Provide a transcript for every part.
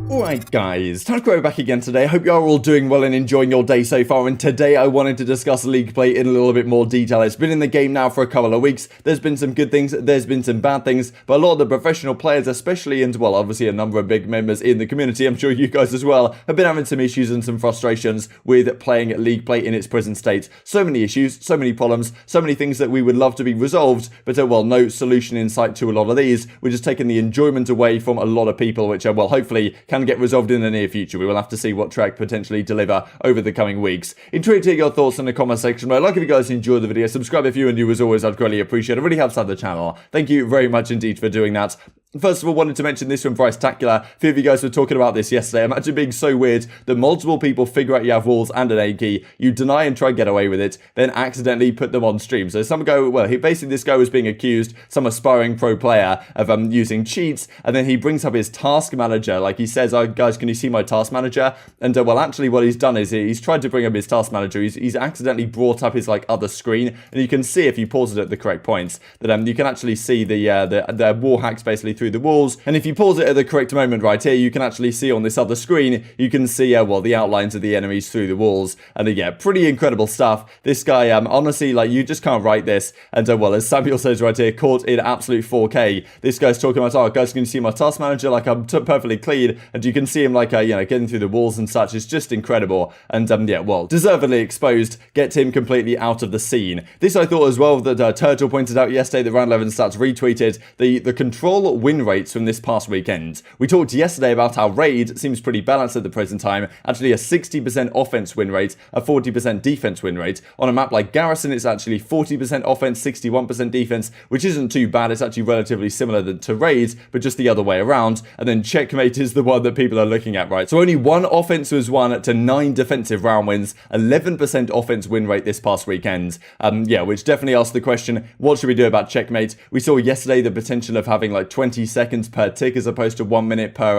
Alright guys, TacticalRab back again today. I hope you are all doing well and enjoying your day so far, and today I wanted to discuss League play in a little bit more detail. It's been in the game now for a couple of weeks. There's been some good things, there's been some bad things, but a lot of the professional players especially, and well obviously a number of big members in the community, I'm sure you guys as well, have been having some issues and some frustrations with playing League play in its present state. So many issues, so many problems, so many things that we would love to be resolved, but well, no solution in sight to a lot of these, which has taken the enjoyment away from a lot of people, which well hopefully can get resolved in the near future. We will have to see what track potentially deliver over the coming weeks. Intrigued to hear your thoughts in the comment section. I'd like if you guys enjoyed the video, subscribe if you are new as always, I'd greatly appreciate it. It really helps out the channel. Thank you very much indeed for doing that. First of all, wanted to mention this from Priestahh. A few of you guys were talking about this yesterday. Imagine being so weird that multiple people figure out you have walls and an A key, you deny and try and get away with it, then accidentally put them on stream. So some go, well, basically this guy was being accused, some aspiring pro player, of using cheats, and then he brings up his task manager. Like he says, oh guys, can you see my task manager? And well, actually what he's done is he's tried to bring up his task manager. He's accidentally brought up his like other screen, and you can see if you pause it at the correct points that you can actually see the wall hacks basically through the walls. And if you pause it at the correct moment right here, you can actually see on this other screen, you can see well the outlines of the enemies through the walls. And yeah, pretty incredible stuff. This guy honestly, like, you just can't write this. And well, as Samuel says right here, caught in absolute 4K, this guy's talking about, oh guys, can you see my task manager? Like, I'm perfectly clean, and you can see him like you know, getting through the walls and such. It's just incredible. And yeah, well, deservedly exposed, gets him completely out of the scene. This I thought as well that Turtle pointed out yesterday, that Round 11 Stats retweeted the control win rates from this past weekend. We talked yesterday about how Raid seems pretty balanced at the present time, actually a 60% offense win rate, a 40% defense win rate. On a map like Garrison, it's actually 40% offense, 61% defense, which isn't too bad. It's actually relatively similar to Raid, but just the other way around. And then Checkmate is the one that people are looking at, right? So only one offense was won to 9 defensive round wins, 11% offense win rate this past weekend. Yeah, which definitely asks the question, what should we do about Checkmate? We saw yesterday the potential of having like 20 seconds per tick as opposed to 1 minute per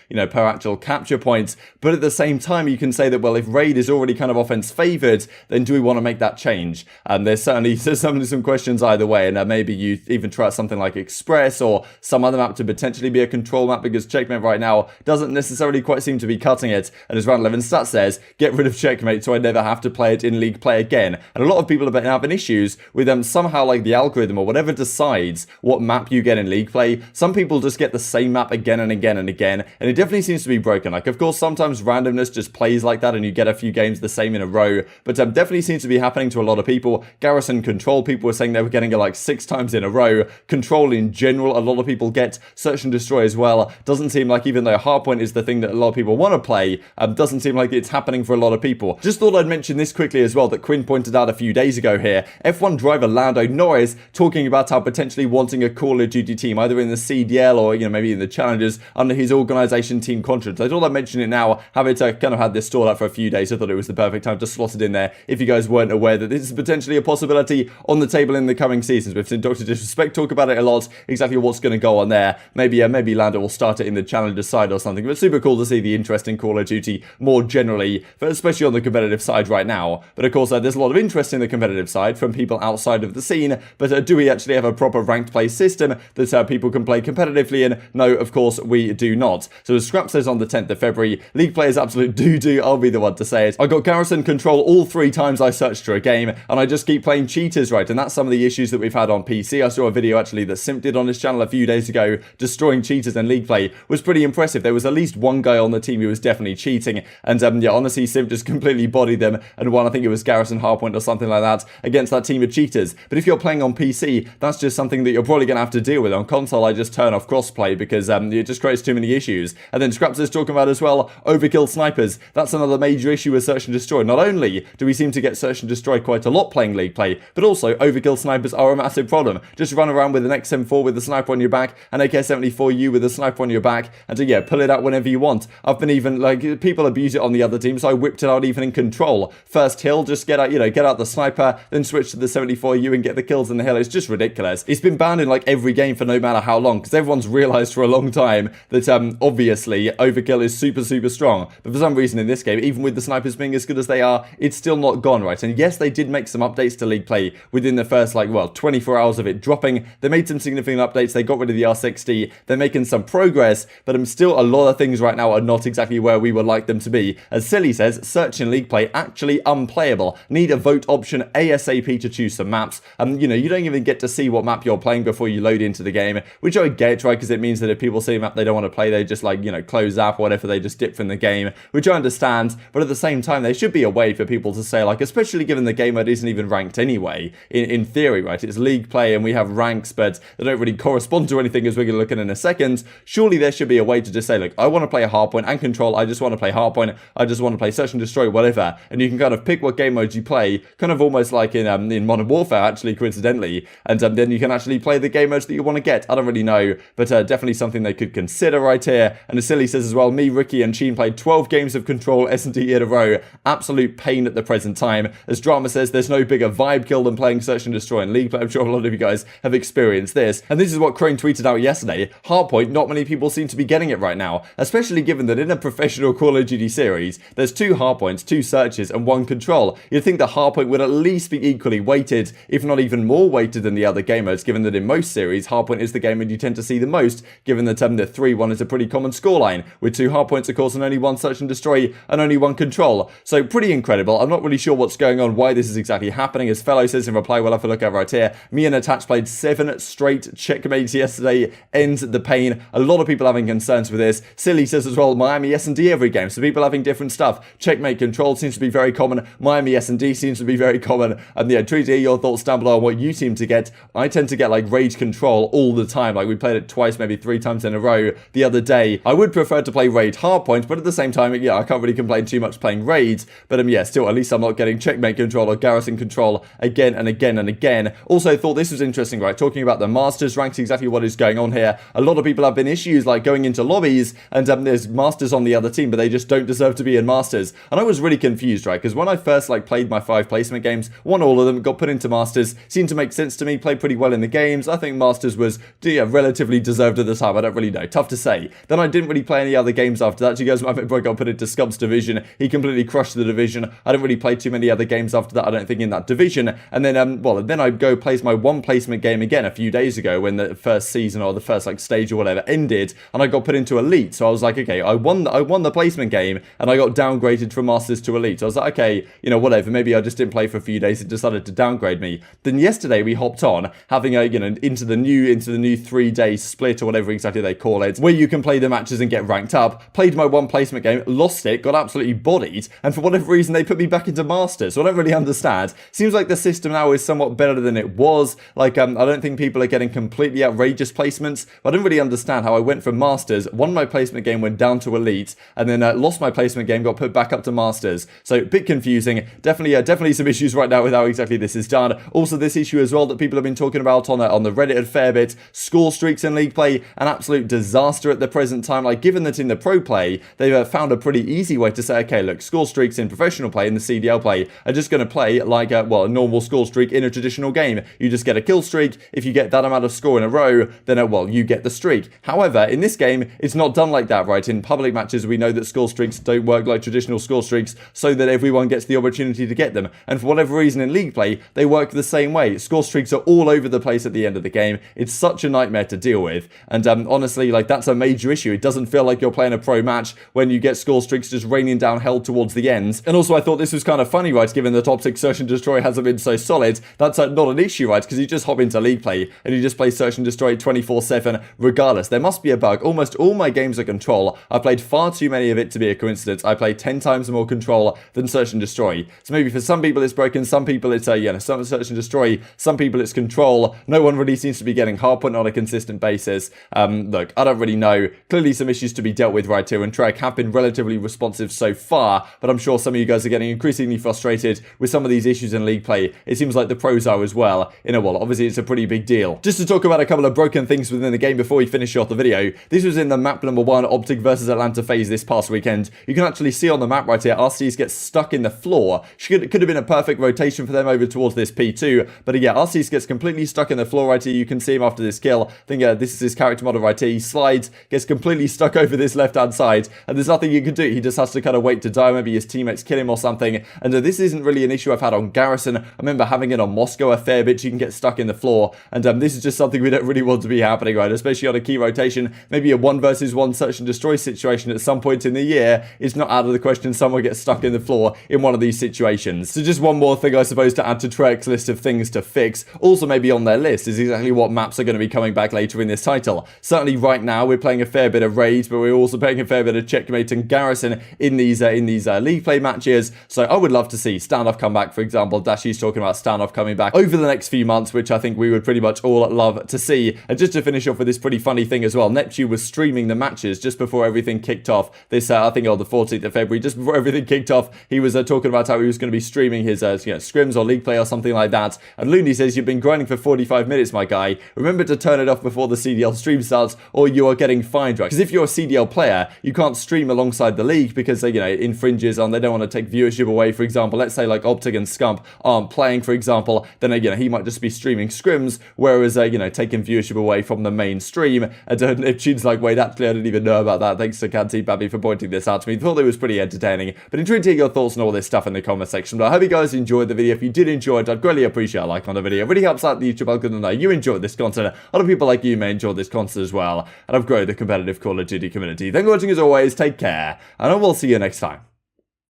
you know, per actual capture point. But at the same time, you can say that, well, if Raid is already kind of offense favored, then do we want to make that change? There's certainly some questions either way, and maybe you even try something like Express or some other map to potentially be a control map, because Checkmate right now doesn't necessarily quite seem to be cutting it. And as Round 11 Stats says, get rid of Checkmate so I never have to play it in League play again. And a lot of people have been having issues with somehow like the algorithm or whatever decides what map you get in League play. Some people just get the same map again and again and again, and it definitely seems to be broken. Like, of course, sometimes randomness just plays like that and you get a few games the same in a row, but definitely seems to be happening to a lot of people. Garrison Control, people were saying they were getting it like 6 times in a row. Control in general, a lot of people get. Search and Destroy as well. Doesn't seem like, even though Hardpoint is the thing that a lot of people want to play, doesn't seem like it's happening for a lot of people. Just thought I'd mention this quickly as well, that Quinn pointed out a few days ago here. F1 driver Lando Norris talking about how potentially wanting a Call of Duty team, either in the CDL or, you know, maybe in the Challengers, under his organisation team contract. I thought I'd mention it now, having kind of had this stalled out for a few days. I thought it was the perfect time to slot it in there if you guys weren't aware that this is potentially a possibility on the table in the coming seasons. We've seen Dr. Disrespect talk about it a lot, exactly what's going to go on there. Maybe Lando will start it in the Challenger side or something, but super cool to see the interest in Call of Duty more generally, but especially on the competitive side right now. But of course, there's a lot of interest in the competitive side from people outside of the scene, but do we actually have a proper ranked play system that people can play competitively in? No, of course we do not. So as Scump says on the 10th of February, League players absolute doo-doo, I'll be the one to say it. I got Garrison Control all 3 times I searched for a game, and I just keep playing cheaters, right? And that's some of the issues that we've had on PC. I saw a video actually that Simp did on his channel a few days ago, destroying cheaters in League play. Was pretty impressive. There was at least one guy on the team who was definitely cheating, and yeah, honestly, Simp just completely bodied them, and won, I think it was Garrison Hardpoint or something like that, against that team of cheaters. But if you're playing on PC, that's just something that you're probably going to have to deal with. On console, I just turn off crossplay because it just creates too many issues. And then Scraps is talking about as well, overkill snipers. That's another major issue with Search and Destroy. Not only do we seem to get Search and Destroy quite a lot playing League play, but also overkill snipers are a massive problem. Just run around with an XM4 with a sniper on your back, an AK-74U with a sniper on your back, and yeah, pull it out whenever you want. I've been even, like, people abuse it on the other team, so I whipped it out even in Control. First hill, just get out, you know, get out the sniper, then switch to the 74U and get the kills in the hill. It's just ridiculous. It's been banned in like every game for no matter how long. because everyone's realized for a long time that obviously Overkill is super strong, but for some reason in this game, even with the snipers being as good as they are, it's still not gone, right? And yes, they did make some updates to League Play within the first, like, well, 24 hours of it dropping. They made some significant updates. They got rid of the R60. They're making some progress, but still a lot of things right now are not exactly where we would like them to be. As Silly says, search in League Play actually unplayable. Need a vote option ASAP to choose some maps. You know, you don't even get to see what map you're playing before you load into the game, which I get, right? Because it means that if people see a map they don't want to play, they just, like, you know, close app or whatever, they just dip from the game, which I understand. But at the same time, there should be a way for people to say, like, especially given the game mode isn't even ranked anyway, in theory, right? It's League Play and we have ranks, but they don't really correspond to anything, as we're going to look at in a second. Surely there should be a way to just say, look, I want to play a hardpoint and control. I just want to play hardpoint. I just want to play search and destroy, whatever. And you can kind of pick what game modes you play, kind of almost like in Modern Warfare, actually, coincidentally. And then you can actually play the game modes that you want to get. I don't really know, but definitely something they could consider right here. And as Silly says as well, me, Ricky, and Sheen played 12 games of Control SnD in a row. Absolute pain at the present time. As Drama says, there's no bigger vibe kill than playing search and destroy in League Play. I'm sure a lot of you guys have experienced this. And this is what Crane tweeted out yesterday. Hardpoint, not many people seem to be getting it right now, especially given that in a professional Call of Duty series, there's 2 hardpoints, 2 searches, and 1 control. You'd think the hardpoint would at least be equally weighted, if not even more weighted than the other game modes, given that in most series, hardpoint is the game mode you tend to see the most, given that the 3-1 is a pretty common scoreline, with 2 hardpoints, of course, and only 1 search and destroy, and only 1 control. So pretty incredible. I'm not really sure what's going on, why this is exactly happening. As FeLo says in reply, we'll have a look over right here. Me and Attach played 7 straight checkmates yesterday. Ends the pain. A lot of people having concerns with this. Silly says as well, Miami SnD every game. So people having different stuff. Checkmate control seems to be very common. Miami SnD seems to be very common. And yeah, treat to hear your thoughts down below on what you seem to get. I tend to get like rage control all the time. Like we played it twice, maybe 3 times in a row the other day. I would prefer to play raid hardpoint, but at the same time, yeah, I can't really complain too much playing raids. But yeah, still, at least I'm not getting checkmate control or garrison control again and again and again. Also thought this was interesting, right? Talking about the Masters ranks, exactly what is going on here. A lot of people have been issues like going into lobbies and there's Masters on the other team, but they just don't deserve to be in Masters. And I was really confused, right? Because when I first like played my 5 placement games, won all of them, got put into Masters, seemed to make sense to me, played pretty well in the games. I think Masters was relatively deserved at the time. I don't really know. Tough to say. Then I didn't really play any other games after that. You guys might remember I got put into Scump's division. He completely crushed the division. I didn't really play too many other games after that, I don't think, in that division. And then, then I go place my 1 placement game again a few days ago when the first season or the first like stage or whatever ended, and I got put into Elite. So I was like, okay, I won the placement game, and I got downgraded from Masters to Elite. So I was like, okay, you know, whatever. Maybe I just didn't play for a few days. It decided to downgrade me. Then yesterday we hopped on, having a into the new 3-day split or whatever exactly they call it, where you can play the matches and get ranked up. Played my 1 placement game, lost it, got absolutely bodied, and for whatever reason they put me back into Masters. So I don't really understand. Seems like the system now is somewhat better than it was. Like I don't think people are getting completely outrageous placements, but I don't really understand how I went from Masters, won my placement game, went down to Elite, and then lost my placement game, got put back up to Masters. So a bit confusing. Definitely some issues right now with how exactly this is done. Also this issue as well that people have been talking about on the Reddit a fair bit. Score streaks in League Play, an absolute disaster at the present time. Like given that in the pro play, they've found a pretty easy way to say, okay, look, score streaks in professional play, in the CDL play, are just going to play like a normal score streak in a traditional game. You just get a kill streak. If you get that amount of score in a row, then you get the streak. However, in this game, it's not done like that, right? In public matches, we know that score streaks don't work like traditional score streaks, so that everyone gets the opportunity to get them. And for whatever reason in League Play, they work the same way. Score streaks are all over the place at the end of the game. It's such a nightmare to deal with. And honestly, like that's a major issue. It doesn't feel like you're playing a pro match when you get score streaks just raining down hell towards the ends. And also I thought this was kind of funny, right? Given that OpTic Search and Destroy hasn't been so solid, that's not an issue, right? Because you just hop into League Play and you just play Search and Destroy 24/7 regardless. There must be a bug. Almost all my games are Control. I played far too many of it to be a coincidence. I play 10 times more Control than Search and Destroy. So maybe for some people it's broken, some people it's some Search and Destroy, some people it's Control. No one really seems to be getting hardpoint on a consistent basis. Look, I don't really know. Clearly some issues to be dealt with right here, and Trek have been relatively responsive so far, but I'm sure some of you guys are getting increasingly frustrated with some of these issues in League Play. It seems like the pros are as well. Obviously it's a pretty big deal. Just to talk about a couple of broken things within the game before we finish off the video. This was in the map number 1, OpTic versus Atlanta FaZe this past weekend. You can actually see on the map right here, Arcitys gets stuck in the floor. Could have been a perfect rotation for them over towards this P2, but yeah, Arcitys gets completely stuck in the floor right here. You can see him after this kill. I think think this is his character model right here. He slides, gets completely stuck over this left-hand side, and there's nothing you can do. He just has to kind of wait to die. Maybe his teammates kill him or something. And this isn't really an issue I've had on Garrison. I remember having it on Moscow a fair bit. You can get stuck in the floor, and this is just something we don't really want to be happening, right? Especially on a key rotation. Maybe a 1 versus 1 search and destroy situation at some point in the year is not out of the question. Someone gets stuck in the floor in one of these situations. So just one more thing, I suppose, to add to Treyarch's list of things to fix. Also maybe on their list is exactly what maps are going to be coming back later in this title. Certainly right now we're playing a fair bit of Raids, but we're also playing a fair bit of Checkmate and Garrison in these league play matches. So I would love to see Standoff come back, for example. Dashy's talking about Standoff coming back over the next few months, which I think we would pretty much all love to see. And just to finish off with this pretty funny thing as well, Neptune was streaming the matches just before everything kicked off. This, I think on the 14th of February, just before everything kicked off, he was talking about how he was going to be streaming his scrims or league play or something like that. And Loony says, you've been grinding for 45 minutes, my guy. Remember to turn it off before the CDL stream starts, or you are getting fined, right? Because if you're a CDL player, you can't stream alongside the league because it infringes on, they don't want to take viewership away. For example, let's say like OpTic and Scump aren't playing, for example, then he might just be streaming scrims, whereas taking viewership away from the main stream. And Neptune's like, wait, actually I didn't even know about that. Thanks to Canty Babby for pointing this out to me. Thought it was pretty entertaining, but intrigued to hear your thoughts on all this stuff in the comment section. But I hope you guys enjoyed the video. If you did enjoy it, I'd greatly appreciate a like on the video. It really helps out the YouTube algorithm to know you enjoyed this content. A lot of people like you may enjoy this content as well, and I've grown the competitive Call of Duty community. Thank you for watching as always, take care, and I will see you next time.